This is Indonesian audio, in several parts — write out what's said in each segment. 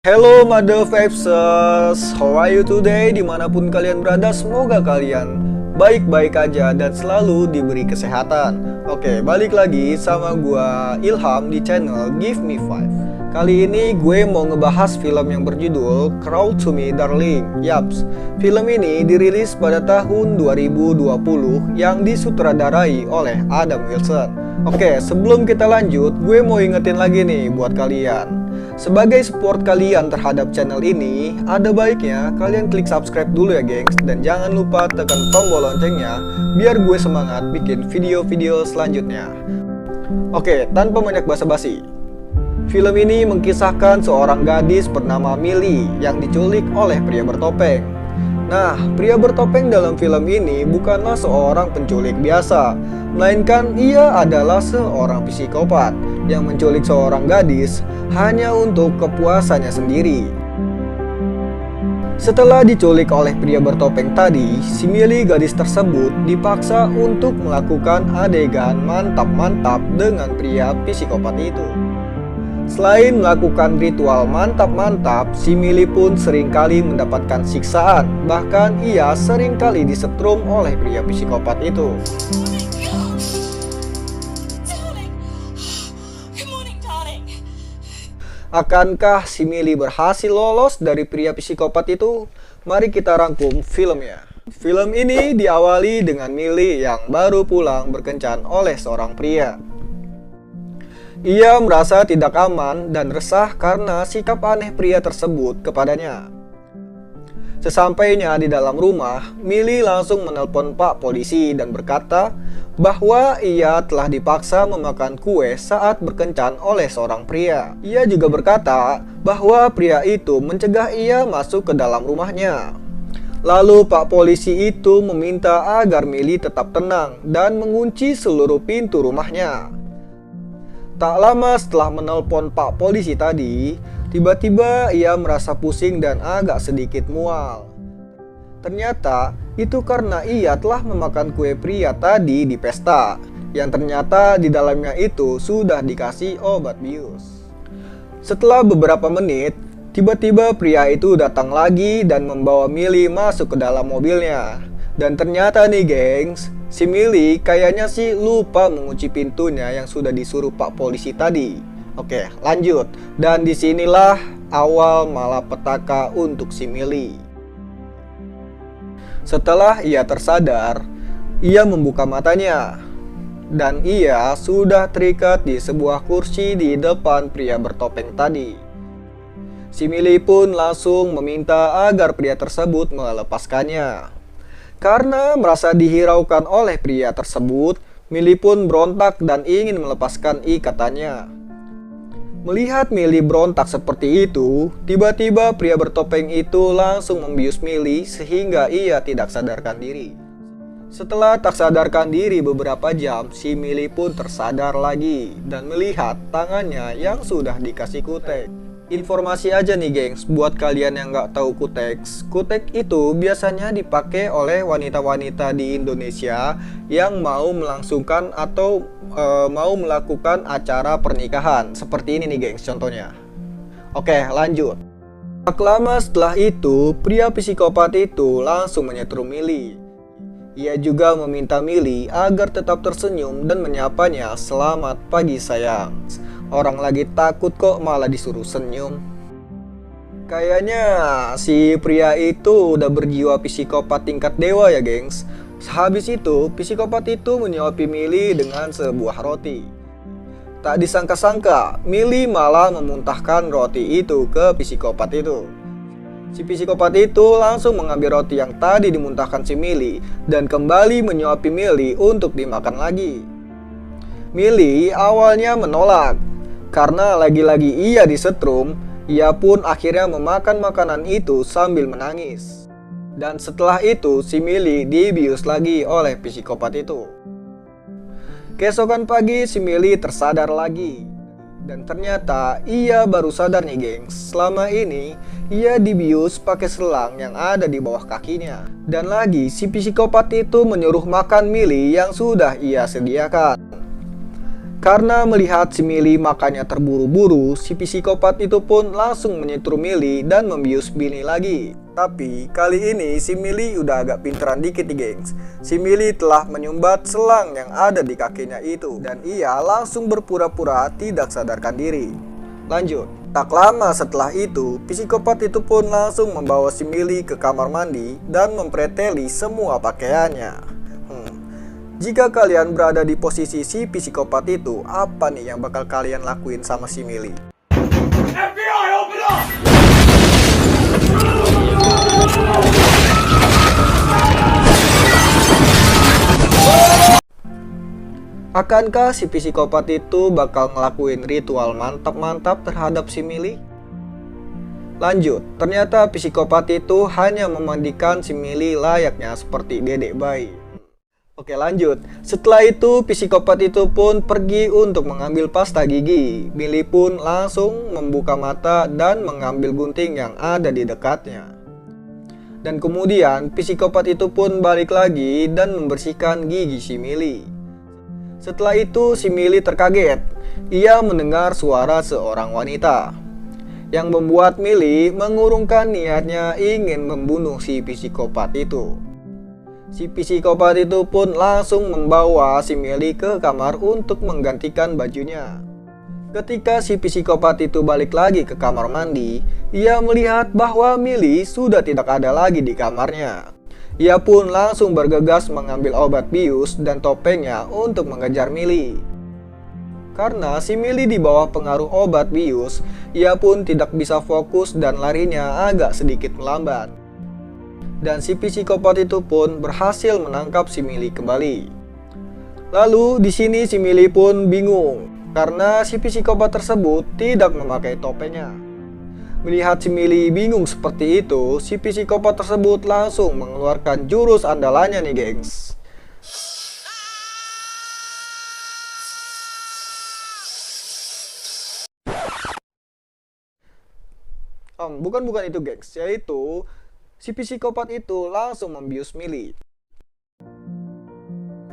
Hello Mother Vibes, how are you today? Dimanapun kalian berada, semoga kalian baik-baik aja dan selalu diberi kesehatan. Oke, balik lagi sama gua Ilham di channel Give Me Five. Kali ini gue mau ngebahas film yang berjudul Crawl to Me Darling. Yaps, film ini dirilis pada tahun 2020 yang disutradarai oleh Adam Wilson. Oke, sebelum kita lanjut, gue mau ingetin lagi nih buat kalian. Sebagai support kalian terhadap channel ini, ada baiknya kalian klik subscribe dulu ya gengs. Dan jangan lupa tekan tombol loncengnya, biar gue semangat bikin video-video selanjutnya. Oke, tanpa banyak basa-basi, film ini mengkisahkan seorang gadis bernama Millie yang diculik oleh pria bertopeng. Nah, pria bertopeng dalam film ini bukanlah seorang penculik biasa, melainkan ia adalah seorang psikopat yang menculik seorang gadis hanya untuk kepuasannya sendiri. Setelah diculik oleh pria bertopeng tadi, si Millie gadis tersebut dipaksa untuk melakukan adegan mantap-mantap dengan pria psikopat itu. Selain melakukan ritual mantap-mantap, si Millie pun seringkali mendapatkan siksaan. Bahkan ia seringkali disetrum oleh pria psikopat itu. Akankah si Millie berhasil lolos dari pria psikopat itu? Mari kita rangkum filmnya. Film ini diawali dengan Millie yang baru pulang berkencan oleh seorang pria. Ia merasa tidak aman dan resah karena sikap aneh pria tersebut kepadanya. Sesampainya di dalam rumah, Millie langsung menelpon Pak Polisi dan berkata bahwa ia telah dipaksa memakan kue saat berkencan oleh seorang pria. Ia juga berkata bahwa pria itu mencegah ia masuk ke dalam rumahnya. Lalu Pak Polisi itu meminta agar Millie tetap tenang dan mengunci seluruh pintu rumahnya. Tak lama setelah menelpon Pak Polisi tadi, tiba-tiba ia merasa pusing dan agak sedikit mual. Ternyata itu karena ia telah memakan kue pria tadi di pesta, yang ternyata di dalamnya itu sudah dikasih obat bius. Setelah beberapa menit, tiba-tiba pria itu datang lagi dan membawa Millie masuk ke dalam mobilnya. Dan ternyata nih gengs, si Millie kayaknya sih lupa mengunci pintunya yang sudah disuruh Pak Polisi tadi. Oke, lanjut. Dan disinilah awal malapetaka untuk si Millie. Setelah ia tersadar, ia membuka matanya. Dan ia sudah terikat di sebuah kursi di depan pria bertopeng tadi. Si Millie pun langsung meminta agar pria tersebut melepaskannya. Karena merasa dihiraukan oleh pria tersebut, Millie pun berontak dan ingin melepaskan ikatannya. Melihat Millie berontak seperti itu, tiba-tiba pria bertopeng itu langsung membius Millie sehingga ia tidak sadarkan diri. Setelah tak sadarkan diri beberapa jam, si Millie pun tersadar lagi dan melihat tangannya yang sudah dikasih kutek. Informasi aja nih gengs, buat kalian yang nggak tahu kutek. Kutek itu biasanya dipakai oleh wanita-wanita di Indonesia yang mau melangsungkan atau mau melakukan acara pernikahan. Seperti ini nih gengs contohnya. Oke, lanjut. Tak lama setelah itu, pria psikopat itu langsung menyetrum Millie. Ia juga meminta Millie agar tetap tersenyum dan menyapanya, "Selamat pagi sayang. Orang lagi takut kok malah disuruh senyum." Kayaknya si pria itu udah berjiwa psikopat tingkat dewa ya gengs. Sehabis itu, psikopat itu menyuapi Millie dengan sebuah roti. Tak disangka-sangka, Millie malah memuntahkan roti itu ke psikopat itu. Si psikopat itu langsung mengambil roti yang tadi dimuntahkan si Millie dan kembali menyuapi Millie untuk dimakan lagi. Millie awalnya menolak. Karena lagi-lagi ia disetrum, ia pun akhirnya memakan makanan itu sambil menangis. Dan setelah itu, si Millie dibius lagi oleh psikopat itu. Keesokan pagi, si Millie tersadar lagi. Dan ternyata ia baru sadar nih gengs, selama ini ia dibius pakai selang yang ada di bawah kakinya. Dan lagi, si psikopat itu menyuruh makan Millie yang sudah ia sediakan. Karena melihat si Mili makannya terburu-buru, si psikopat itu pun langsung menyetrum Mili dan membius Mili lagi. Tapi kali ini si Mili udah agak pinteran dikit nih gengs. Si Mili telah menyumbat selang yang ada di kakinya itu, dan ia langsung berpura-pura tidak sadarkan diri. Lanjut, tak lama setelah itu, psikopat itu pun langsung membawa si Mili ke kamar mandi dan mempreteli semua pakaiannya. Jika kalian berada di posisi si psikopat itu, apa nih yang bakal kalian lakuin sama si Mili? FBI, open up! Akankah si psikopat itu bakal ngelakuin ritual mantap-mantap terhadap si Mili? Lanjut, ternyata psikopat itu hanya memandikan si Mili layaknya seperti dedek bayi. Oke lanjut, setelah itu psikopat itu pun pergi untuk mengambil pasta gigi. Mili pun langsung membuka mata dan mengambil gunting yang ada di dekatnya. Dan kemudian psikopat itu pun balik lagi dan membersihkan gigi si Mili. Setelah itu si Mili terkaget. Ia mendengar suara seorang wanita yang membuat Mili mengurungkan niatnya ingin membunuh si psikopat itu. Si psikopat itu pun langsung membawa si Mili ke kamar untuk menggantikan bajunya. Ketika si psikopat itu balik lagi ke kamar mandi, ia melihat bahwa Mili sudah tidak ada lagi di kamarnya. Ia pun langsung bergegas mengambil obat bius dan topengnya untuk mengejar Mili. Karena si Mili di bawah pengaruh obat bius, ia pun tidak bisa fokus dan larinya agak sedikit melambat. Dan si psikopat itu pun berhasil menangkap si Mili kembali. Lalu di sini si Mili pun bingung karena si psikopat tersebut tidak memakai topengnya. Melihat si Mili bingung seperti itu, si psikopat tersebut langsung mengeluarkan jurus andalannya nih gengs. Bukan itu gengs, yaitu si psikopat itu langsung membius Mili.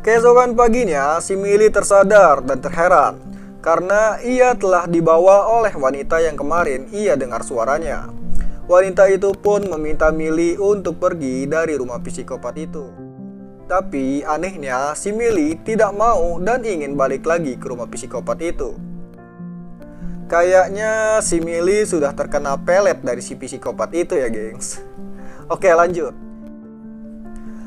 Keesokan paginya, si Mili tersadar dan terheran karena ia telah dibawa oleh wanita yang kemarin ia dengar suaranya. Wanita itu pun meminta Mili untuk pergi dari rumah psikopat itu. Tapi anehnya, si Mili tidak mau dan ingin balik lagi ke rumah psikopat itu. Kayaknya si Mili sudah terkena pelet dari si psikopat itu ya gengs. Oke lanjut.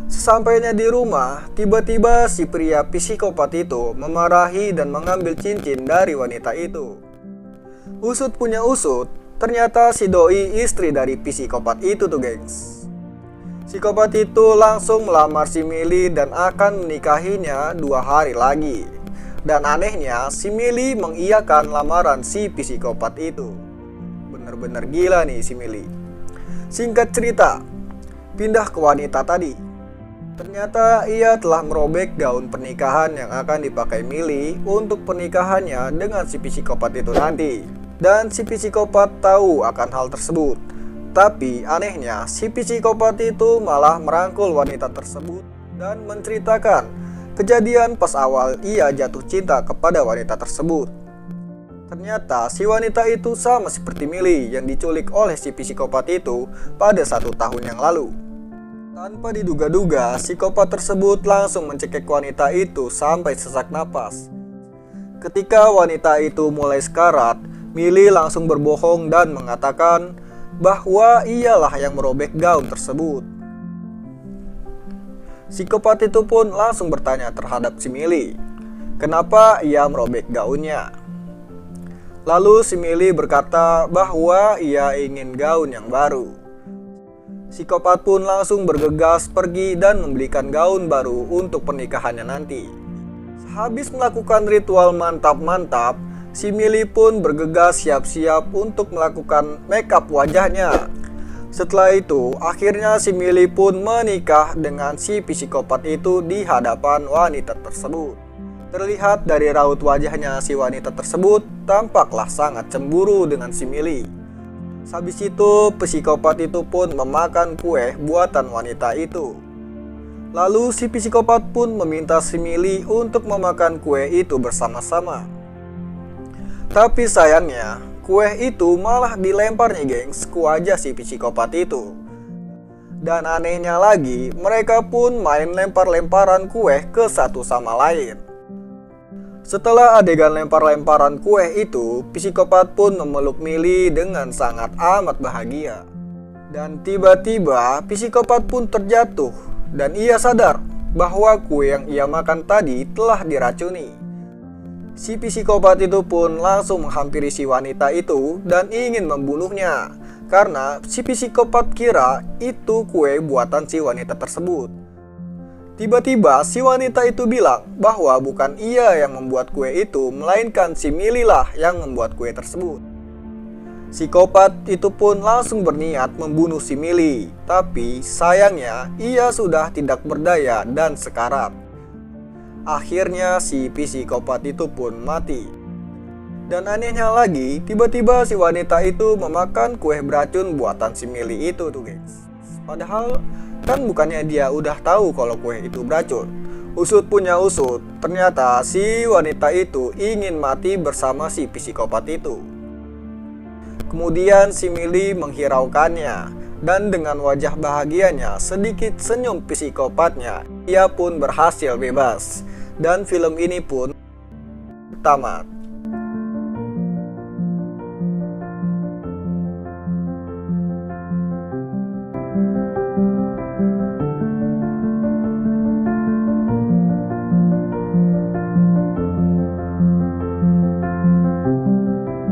Sesampainya di rumah, tiba-tiba si pria psikopat itu memarahi dan mengambil cincin dari wanita itu. Usut punya usut, ternyata si doi istri dari psikopat itu tuh gengs. Psikopat itu langsung melamar si Mili dan akan menikahinya 2 hari lagi. Dan anehnya si Mili mengiyakan lamaran si psikopat itu. Bener-bener gila nih si Mili. Singkat cerita, pindah ke wanita tadi. Ternyata ia telah merobek gaun pernikahan yang akan dipakai Mili untuk pernikahannya dengan si psikopat itu nanti. Dan si psikopat tahu akan hal tersebut. Tapi anehnya si psikopat itu malah merangkul wanita tersebut dan menceritakan kejadian pas awal ia jatuh cinta kepada wanita tersebut. Ternyata si wanita itu sama seperti Mili yang diculik oleh si psikopat itu pada 1 tahun yang lalu. Tanpa diduga-duga, psikopat tersebut langsung mencekik wanita itu sampai sesak napas. Ketika wanita itu mulai sekarat, Mili langsung berbohong dan mengatakan bahwa ialah yang merobek gaun tersebut. Psikopat itu pun langsung bertanya terhadap si Mili, kenapa ia merobek gaunnya. Lalu si Mili berkata bahwa ia ingin gaun yang baru. Psikopat pun langsung bergegas pergi dan membelikan gaun baru untuk pernikahannya nanti. Sehabis melakukan ritual mantap-mantap, si Mili pun bergegas siap-siap untuk melakukan makeup wajahnya. Setelah itu, akhirnya si Mili pun menikah dengan si psikopat itu di hadapan wanita tersebut. Terlihat dari raut wajahnya si wanita tersebut, tampaklah sangat cemburu dengan si Mili. Habis itu, psikopat itu pun memakan kue buatan wanita itu. Lalu si psikopat pun meminta si Millie untuk memakan kue itu bersama-sama. Tapi sayangnya, kue itu malah dilempar nih gengs ke wajah si psikopat itu. Dan anehnya lagi, mereka pun main lempar-lemparan kue ke satu sama lain. Setelah adegan lempar-lemparan kue itu, psikopat pun memeluk Millie dengan sangat amat bahagia. Dan tiba-tiba psikopat pun terjatuh dan ia sadar bahwa kue yang ia makan tadi telah diracuni. Si psikopat itu pun langsung menghampiri si wanita itu dan ingin membunuhnya karena si psikopat kira itu kue buatan si wanita tersebut. Tiba-tiba si wanita itu bilang bahwa bukan ia yang membuat kue itu, melainkan si Millie lah yang membuat kue tersebut. Psikopat itu pun langsung berniat membunuh si Millie, tapi sayangnya ia sudah tidak berdaya dan sekarat. Akhirnya si psikopat itu pun mati. Dan anehnya lagi, tiba-tiba si wanita itu memakan kue beracun buatan si Millie itu tuh guys. Padahal kan bukannya dia udah tahu kalau kue itu beracun. Usut punya usut, ternyata si wanita itu ingin mati bersama si psikopat itu. Kemudian si Millie menghiraukannya, dan dengan wajah bahagianya sedikit senyum psikopatnya, ia pun berhasil bebas. Dan film ini pun tamat.